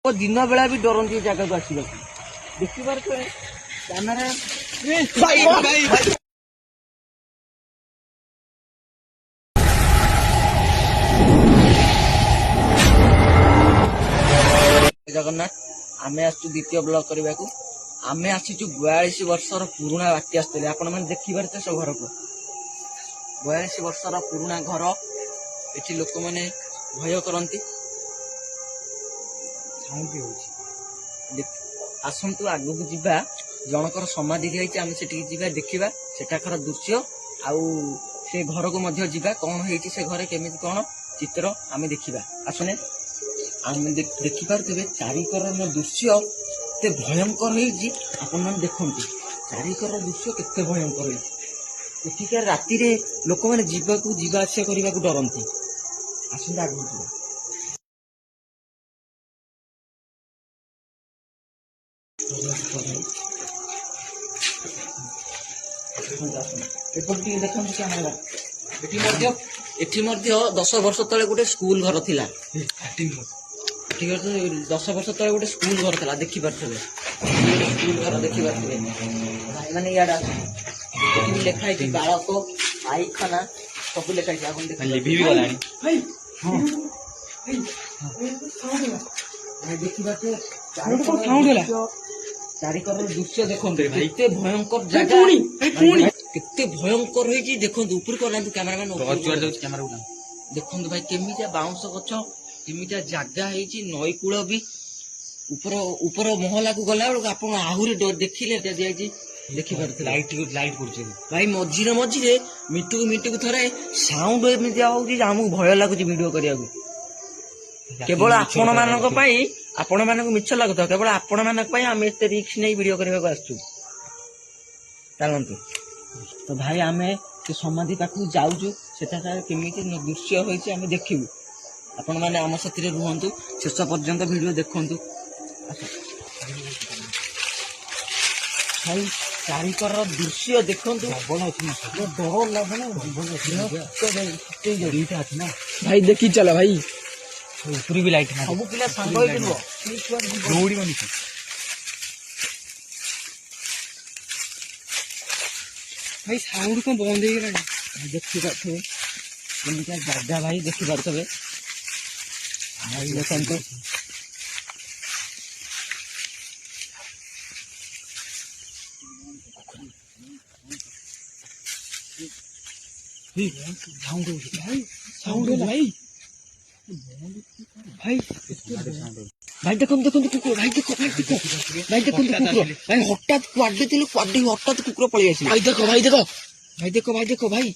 दिन बेला भी डरती जगह को आसवा देखिबार कैमेरा जगन्नाथ आम आसु द्वितीय ब्लॉग करने को आम आसीचु 42 वर्षर पुराणा बात्या स्थली आपण मैंने देखिबार सब घर को 42 वर्षर पुराणा घर ये लोक मैंने भय करती आसतु आगू को जीवा जनकर समाधि रही आम से देखा सेठाकर दृश्य आउ से घर को मध्य जीवा कौन है से घर केमी कौन चित्र आम देखा आसने आम देखिपे चारिकर दृश्य के भयंकर हो देखते चारिकर दृश्य के भयंकर होठिकार राति लोक मैंने जीवा आसा करने को डरती आसते आगू जीवा देखते 10 वर्ष तले गोटे स्कूल घर थिला 10 वर्ष तले गोटे स्कूल घर थिला देखि पारथबे स्कूल घर देखि पारथबे भाई माने याडा लिखा है बालक पाइखाना सब लिखा है आपन देख लिभि भी गलानी भाई हां भाई देखि बाटे चारों को साउंड होला चारिकर दृश्य देखते केते भयंकर जगह केते भयंकर होई देखो ऊपर को ना कैमरामैन कैमरा देखो भाई केमिटा बाउंस गछ केमिटा जगह है नई कूल भी ऊपर ऊपर महला को गला बेलू आप आहरी देखिले देखी पारे लाइट लाइट कर भाई मझीरे मझीरे मिटू को थरे साउंड एमती आमको भय लगुच वीडियो करने केवल आपण मानक मिछ लगुता केवल आपण मानक आम एत रिक्स नहीं वीडियो करने को आसचु चलतु तो भाई आम से समाधि पाखक जाऊँ सेठाकार केमी दृश्य होम देखू आपण मैंने आम साथी रुहतु शेष पर्यंत वीडियो देखु भाई चारिकर दृश्य देखु डर लगना भाई देखी चल भाई ऊपर भी लाइट सब पिला सांग दौड़ भाई साउंड कौन बंद हो गला देखी पारे जगह भाई देखी पारे भाई देखते भाई देखो कुकुर भाई देखो कुकुर भाई हठात क्वाडे हठात कुकुर पलि आसी भाई देखो भाई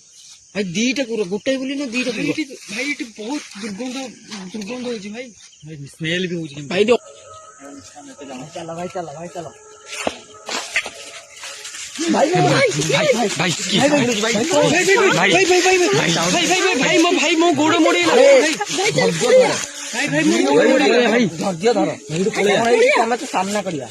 दीटा कुकुर गोटे बोली ना दीटा भाई ये बहुत दुर्गंध हो भाई स्मेल भी हो भाई चलो भाई भाई मो गोड़ मोड़ी धैर्य धर तो सामना करिया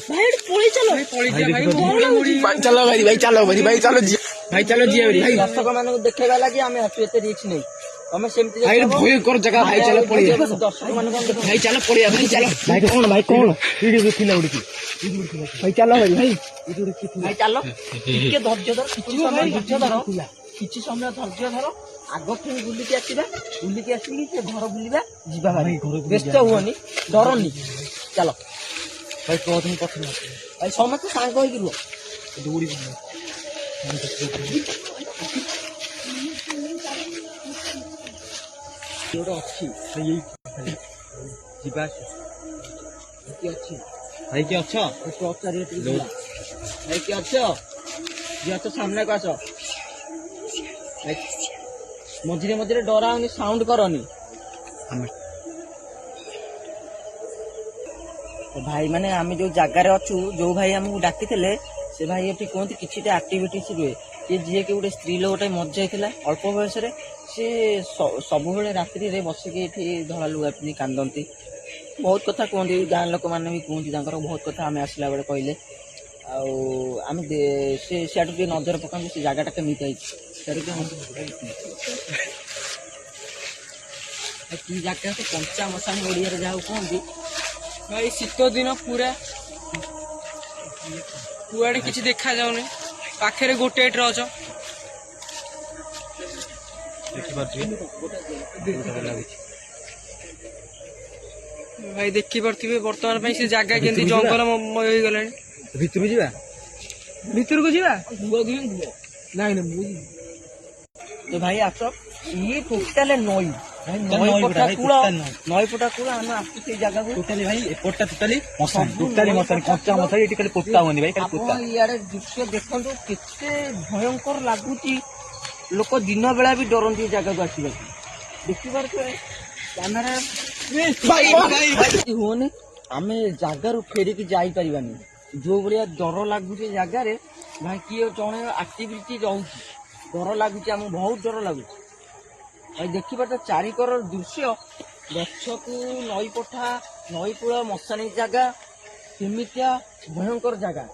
चलो जी भाई दर्शक मान देखा लगे आम रिक्स नहीं तमें भयंकर जगह भाई चलो दर्शक मान भाई चलो पड़िया भाई चलो भाई कौन भाई चलो भाई चलो किसी समय धैर्य धर आग फिर बुलिकी आसवा बुलिकी आसिक घर बुलवा जीवा भाई व्यस्त हुअनि डरनी चलो भाई कह तुम पसंद भाई समस्त सांग रुह दौड़ी अच्छी जीवा भाई किए अच्छ भाई किए अच्छ सामने को आस मझे मझे डरावनी साउंड करनी तो भाई माने आम जो जगार अच्छु जो भाई आमको डाकी से भाई ये कहते किसी एक्टिविटीज रुए ये जी के गोटे स्त्री लोक मर जाता अल्प बयस सी सब रात्रि बसिक धड़ा लुगा पिंधि कांदती बहुत कथा कहते गाँ लोक मैंने भी कहते बहुत कथा आम आसला बेले कहले आम से सियाटू नजर पका से जगह केमी कि जगह तो पंचा मशाणी ओडिया जहाँ कहती भाई शीत दिन पूरा कुआड़े किसी देखा जाऊनी पाखे गोटे ट्रच भाई देखी पारे बर्तमान से जगह के जंगलमय हो गला भितर जा भितर को जा तो भाई आस ये टोटाल नई नईपटा कूल आम आसु जगह टोटाली भाई एपटा टोटाली मशानी कंचा मशानी ये खाली पोता होनी भाई खाली पोता यार दृश्य देखो केते भयंकर लगुच लोक दिन बेला भी डरती जगह को आसवा देखी पारे कैमेरा होने आम जगार फेरिकी जापरानी जो भाया डर लगुच जगार भाई किए जड़े आक्टिविटी रोचे डर लगुच आम बहुत डर लगुच भाई देखिए चारिकर दृश्य गछ को नई पठा नई कूल मशानी जगह केमितिया भयंकर जगह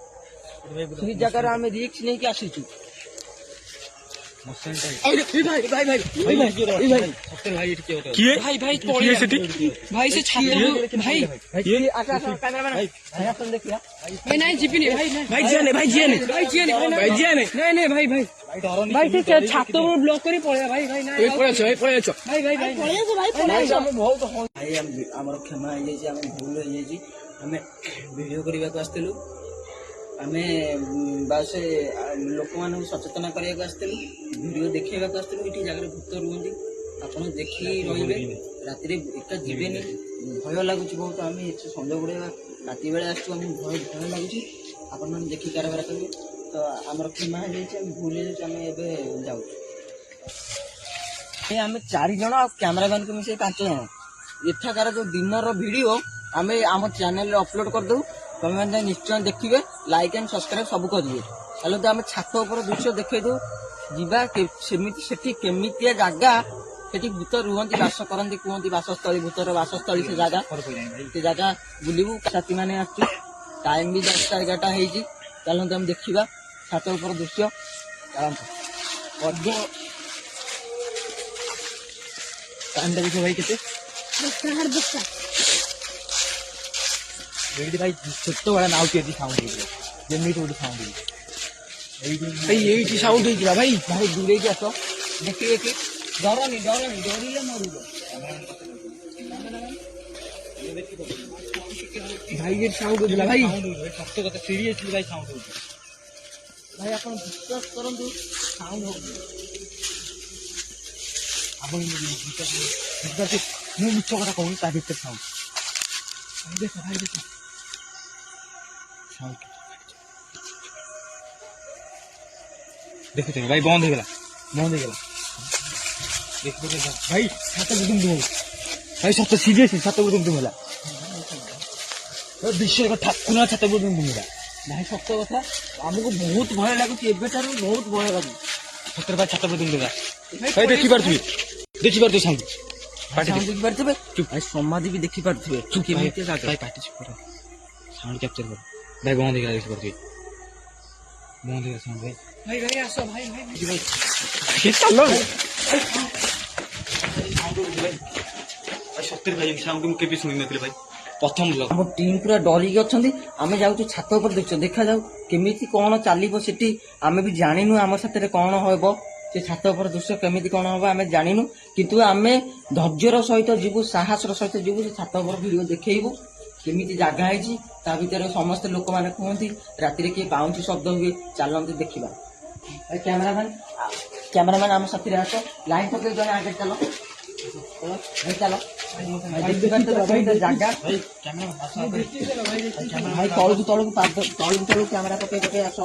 से जगार आम रिक्स नहीं कि आसीचु छात ब्लॉक कर क्षमा भूल आम भिडियो करने को आसलु आम बास लोक मान सचेतन करने भिडियो देखा ये जगह भूत रुहति आप देखी रे राति एका जीवे भय लगुच बहुत आम संजय गुड़े राति बेले आसू भय भय लगुच आपण देखी कारबार करेंगे तो आम क्षमा हो भूल आम जाऊँ आम 4 जन कैमरामैन को मिसे 5 जन एठाकार जो दिन भिडियो आम आम चैनल अपलोड करदे तुम मैंने निश्चय देखिए लाइक एंड सब्सक्राइब सब करेंगे चलो तो आम छात उपर दृश्य देखे दो केमितिया जगह से भूत रुहति बास करती कहते बासस्थली भूतर बासस्थली से जगह बुलू साथी मैंने आसु टाइम भी 10:11 हो चलते हम देखा छात उपर दृश्य चलते टाइम देख भाई के भाई छोट बड़ा नाउटी साउंड जमी गोटे साउंड साउंड भाई भाई दूरे की आस देखिए कि डरनी डरनी डरिले मरुब भाई ये साउंड होता भाई सत्य कथा सीरियसली भाई साउंड हो भाई आप विश्वास करूँ साउंड हो मुझ कथा कहूँ ता भर साउंड देख भाई देख देखो भाई बंद हो गला भाई छात दुम दुम भाई सत सीरियस छात दुम दुम विषय ठाकुर छात दुम दुम भाई सत कथा आमको बहुत भय लगुच बहुत भय लगुच सतर भाई छात दुम दुम भाई देखी पारे साउंड भाई समाधि भी देखी पारे भाई पार्टी साउंड कैप्चर कर भाई बंद हो देखी पारे बंद हो साउंड भाई भाई भाई आसो भाई भाई भाई चलो सत्तर भाई साउंड मु केबे सुनि नथिले भाई प्रथम ब्लॉग हम टीम पूरा डरी गछंदी आमे जाउछु छात ऊपर देखा जाऊ केमिति कोन चालिबो सेठी आमे भी जानिनु हमर साथे कोन होबो से छात ऊपर दृश्य केमिति कोन होबो आमे जानिनु किंतु आमे धैर्यर सहित जीवु साहसर सहित जीवु से छात ऊपर वीडियो देखैबु केमिति जगह है ता भीतर समस्त लोक माने कहती राति किए बाउंस शब्द हुए चलते देखा कैमरामैन आम साथी आस लाइन पकड़ जन आगे चलो भाई चलो जगह भाई तलू कैमरा पकड़ आस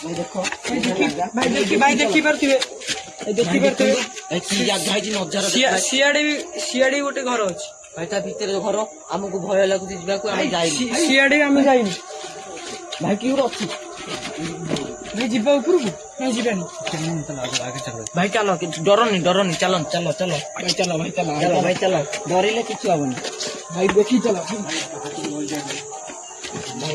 भाई देख भाई देखी पारे सियाड़े गोटे घर अच्छी भाई ता भीतर घर आमको भय लगुच सियाड़े आम जाइनि भाई कि अच्छी भाई जीवा ऊपर को जीवानी भाई चलो डरनी डरनी चलो चलो चलो भाई चलो भाई चलो चलो भाई चलो डरिले किसी हेनी भाई देखी चलो भाई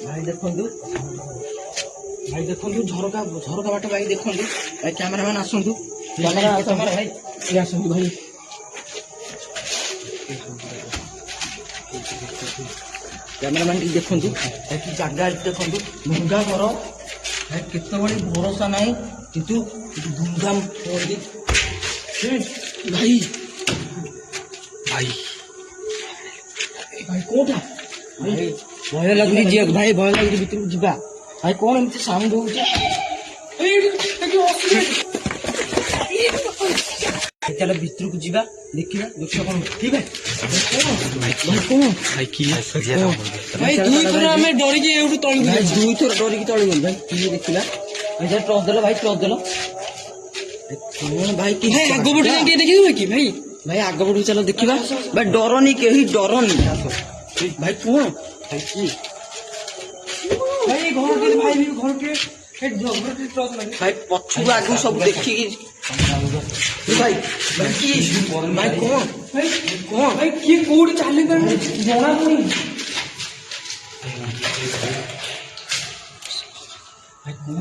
भाई देखो भाई देख ଦେଖନ୍ତୁ ଝରକା ବାଟ ଭାଇ ଦେଖନ୍ତୁ ଭାଇ କ୍ୟାମେରାମ୍ୟାନ୍ ଆସନ୍ତୁ କ୍ୟାମେରା ଭାଇ ଇଏ ଆସନ୍ତୁ ଭାଇ କ୍ୟାମେରାମ୍ୟାନ୍ ଟିକେ ଦେଖନ୍ତୁ କି ଜାଗା ଦେଖନ୍ତୁ ଭଙ୍ଗା ଘର ଭାଇ କେତେବେଳେ ଭରସା ନାହିଁ କିନ୍ତୁ ଧୁମଧାମ ହୁଅନ୍ତି ଭାଇ ଭାଇ ଭାଇ କୋଉଟା ଭାଇ ଭୟ ଲାଗୁନି ଯିବାକୁ ଭାଇ ଭୟ ଲାଗୁଛି ଭିତରକୁ ଯିବା ଭାଇ କଣ ଏମିତି ସାଉଣ୍ଡ ହଉଛି ଚାଲ ଭିତରକୁ ଯିବା ଦେଖିବା ଦେଖିବା କଣ ଠିକ ଭାଇ ଦୁଇଥର ଆମେ ଡରିକି ଏଇଠୁ ତଳକୁ ଭାଇ ଦୁଇଥର ଡରିକି ତଳେ ଗଲୁ ଭାଇ କିଏ ଦେଖିଲା ଭାଇ ଟସ୍ ଦେଲ ଭାଇ ଟସ୍ ଦେଲ କଣ ଭାଇ କି ଭାଇ ଆଗ ପଟେ ଟିକେ ଦେଖିଦେବ କି ଭାଇ ଭାଇ ଆଗ ପଟକୁ ଚାଲ ଦେଖିବା ଭାଇ ଡରନି କେହି ଡରନି ଭାଇ କଣ ଭାଇ କି ଭାଇ ଘର ଟିକେ ଭାଇ ଭାଇ ପଛକୁ ଆଗକୁ ସବୁ ଦେଖିକି ଭାଇ ଭାଇ କି ଭାଇ କଣ ଭାଇ କିଏ କୋଉଠି ଚାଲି ପାରୁନି ଜଣା ପଡୁନି ଭାଇ କଣ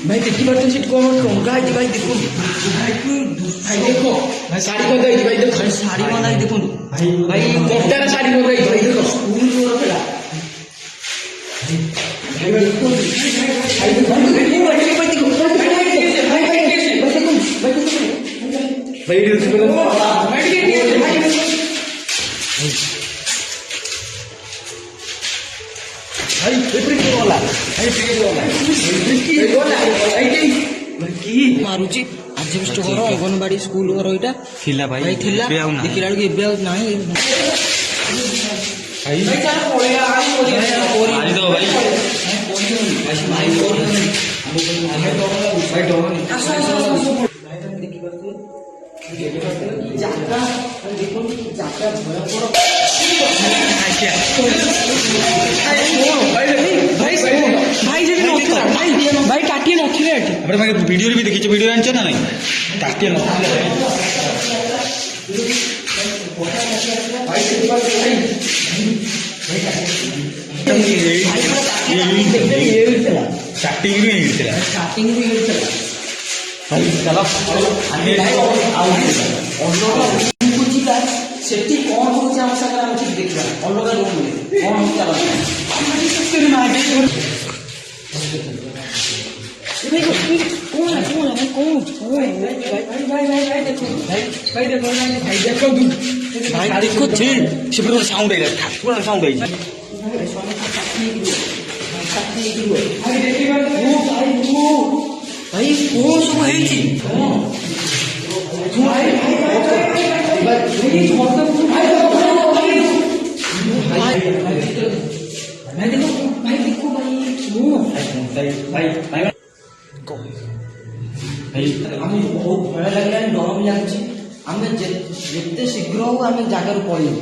ଭାଇ ଦେଖିପାରୁଛନ୍ତି ସେଠି କଣ ଟଙ୍କା ହେଇଛି ଭାଇ ଦେଖନ୍ତୁ ଭାଇ ଦେଖ ଭାଇ ଶାଢୀ ବନ୍ଧା ହେଇଛି ଭାଇ ଦେଖ ଶାଢୀ ବନ୍ଧା ହେଇଛି ଦେଖନ୍ତୁ ଭାଇ କଣ୍ଟାର ଶାଢୀ ବନ୍ଧା ହେଇଛି ଭାଇ ଦେଖ ସ୍କୁଲ ଯୋଉ ଥିଲା ମାରୁଛି ଆଜବେଷ୍ଟ ଘର ଅଙ୍ଗନବାଡି ସ୍କୁଲ ଘର ଏଇଟା ଥିଲା ଭାଇ ଥିଲା ଦେଖିଲା ବେଳକୁ ଏବେ ଆଉ ନାହିଁ ଭାଇ କାଟିଏ ନଥିଲେ ଏଠି ଭିଡ଼ିଓରେ ବି ଦେଖିଛ ଭିଡ଼ିଓ ଜାଣିଛ ନା ନାଇଁ କାଟିଏ ନଥିଲେ ଷ୍ଟାର୍ଟିଂରୁ ହେଇଥିଲା ସେଠି କଣ ହଉଛି ଆମ ସାଙ୍ଗରେ ଆମେ ଠିକ ଦେଖିବା ଅଲଗା ରୁମରେ କଣ ହଉଛି ସାଉଣ୍ଡ ହେଇଛି ଭାଇ କଣ ସବୁ ହେଇଛି ଆମକୁ ବହୁତ ଭୟ ଲାଗିଲାନି ଡର ବି ଲାଗୁଛି ଆମେ ଯେତେ ଶୀଘ୍ର ହଉ ଆମେ ଜାଗାରୁ ପଳେଇବୁ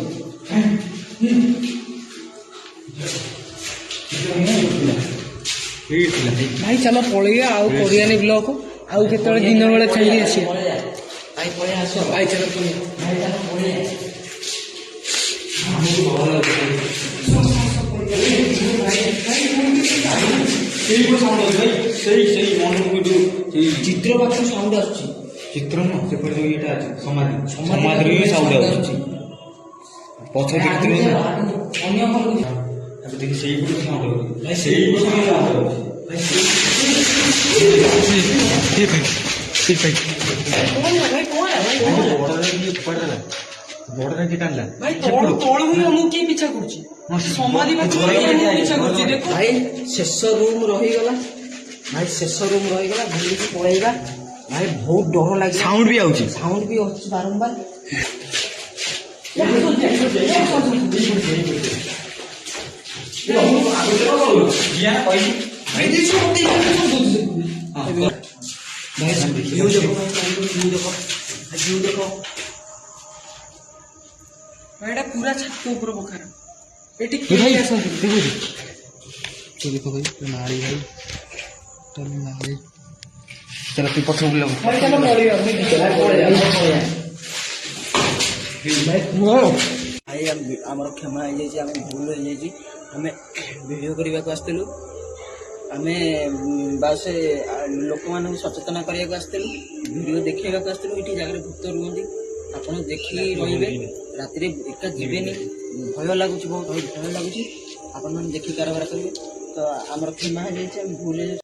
ଭାଇ ଚାଲ ପଳେଇବା ଆଉ କରିବାନି ବ୍ଲକ ଆଉ କେତେବେଳେ ଦିନ ବେଳେ ଚାଲି ଆସିବା ଭାଇ ପଳେଇ ଆସ ଭାଇ ଚାଲ ଭାଇ ଚାଲ ପଳେଇ ଚିତ୍ର ପାଖରୁ ସାଉଣ୍ଡ ଆସୁଛି ଚିତ୍ର ନୁହଁ ସେପଟେ ଯୋଉ ଇଏଟା ଅଛି ସମାଧିରୁ ହିଁ ସାଉଣ୍ଡ ଆସୁଛି ପଛ ଦେଖି ଅନ୍ୟ ଘରକୁ ଦେଖି ସେଇପଟୁ ସାଉଣ୍ଡ ହଉଛି ସେଇପଟୁ ହିଁ ସାଉଣ୍ଡ ହଉଛି ବଡରେ କିଏ ଟାଣିଲା ଭାଇ ତଳକୁ ଆମକୁ କିଏ ପିଛା କରୁଛି ସମାଧି ପିଛା କରୁଛି ଦେଖ ଭାଇ ଶେଷ ରୁମ୍ ରହିଗଲା ବୁଲିକି ପଳେଇବା ଭାଇ ବହୁତ ଡର ଲାଗେ ସାଉଣ୍ଡ ବି ଆଉଛି ସାଉଣ୍ଡ ବି ଅଛି ବାରମ୍ବାର ଏଇଟା ପୁରା ଛାତ ଉପର ପଖାର ଏଠି କିଏ ଆସନ୍ତି ଦେଖ ଭାଇ ନାଳି ଭାଇ ନାଳି ଚାଲ ତୁ ପଛ ବୁଲା ଭାଇ ଚାଲ ପଳେଇବା ଭାଇ ଆମର କ୍ଷମା ହେଇଯାଇଛି ଆମେ ଭୁଲ ହେଇଯାଇଛି ଆମେ ଭିଡ଼ିଓ କରିବାକୁ ଆସିଥିଲୁ। ଆମେ ବାସ୍ ଲୋକମାନଙ୍କୁ ସଚେତନ କରିବାକୁ ଆସିଥିଲୁ, ଭିଡ଼ିଓ ଦେଖେଇବାକୁ ଆସିଥିଲୁ। ଏଠି ଜାଗାରେ ଭୂତ ରୁହନ୍ତି, ଆପଣ ଦେଖିକି ରହିବେ, ରାତିରେ ଏକା ଯିବେନି। ଭୟ ଲାଗୁଛି, ବହୁତ ଭୟ ଲାଗୁଛି। ଆପଣମାନେ ଦେଖିକି କାରବାର କରିବେ। ତ ଆମର କ୍ଷମା ହେଇଯାଇଛି, ଆମେ ଭୁଲ